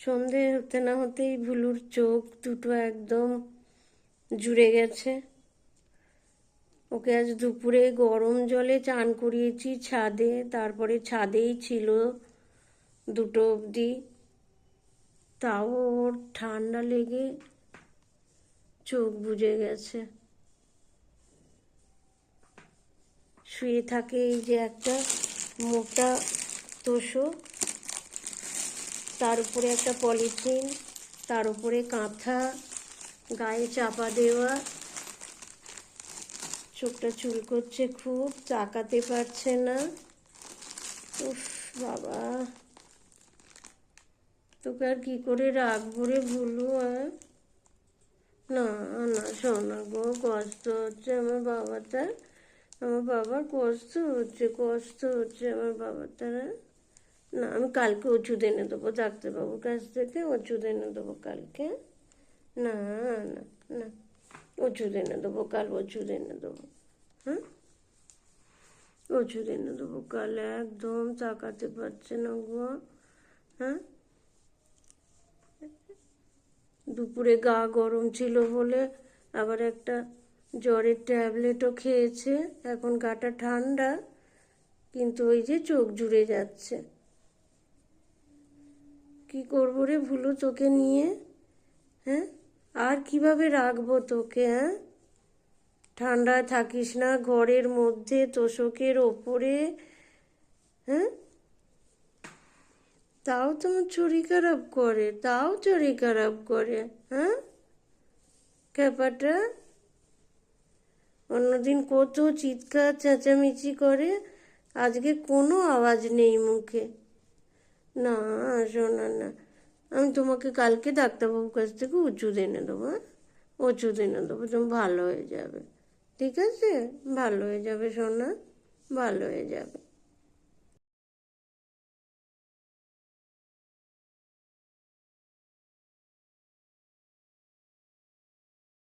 সন্ধে হতে না হতেই ভুলুর চোখ দুটো একদম জুড়ে গেছে। ওকে আজ দুপুরে গরম জলে চান করিয়েছি ছাদে, তারপরে ছাদেই ছিল 2টো অবধি। তাও ওর ঠান্ডা লেগে চোখ বুজে গেছে। শুয়ে থাকে এই যে একটা মোটা তোষক, তার উপরে একটা পলিথিন, তার উপরে কাঁথা, গায়ে চাপা দেওয়া। চোখটা চুল করছে খুব, তাকাতে পারছে না। উফ বাবা, তোকে আর কি করে রাখবো রে ভুলু? না না শোনা গো, কষ্ট হচ্ছে আমার বাবাটার, আমার বাবার কষ্ট হচ্ছে, কষ্ট হচ্ছে আমার বাবাটার। না, আমি কালকে ওষুধ এনে দেবো ডাক্তারবাবুর কাছ থেকে, ওষুধ এনে দেবো কালকে। না না না, ওষুধ এনে দেবো কাল, ওষুধ এনে দেবো। হ্যাঁ, ওষুধ এনে দেবো কাল। একদম তাকাতে পারছে না গো। হ্যাঁ, দুপুরে গা গরম ছিল বলে আবার একটা জ্বরের ট্যাবলেটও খেয়েছে। এখন গাটা ঠান্ডা, কিন্তু ওই যে চোখ জুড়ে যাচ্ছে। কি করবো রে ভুলু তোকে নিয়ে? হ্যাঁ, আর কিভাবে রাখবো তোকে? হ্যাঁ, ঠান্ডায় থাকিস না ঘরের মধ্যে তোষকের ওপরে। হ্যাঁ, তাও তোমার শরীর খারাপ করে, তাও শরীর খারাপ করে। হ্যাঁ, ক্যাপাটা অন্যদিন কত চিৎকার চেঁচামেচি করে, আজকে কোনো আওয়াজ নেই মুখে। না শোনা না, আমি তোমাকে কালকে ডাক্তারবাবুর কাছ থেকে ওষুধ এনে দেবো। হ্যাঁ, ওষুধ এনে দেবো, তুমি ভালো হয়ে যাবে। ঠিক আছে, ভালো হয়ে যাবে সোনা, ভালো হয়ে যাবে।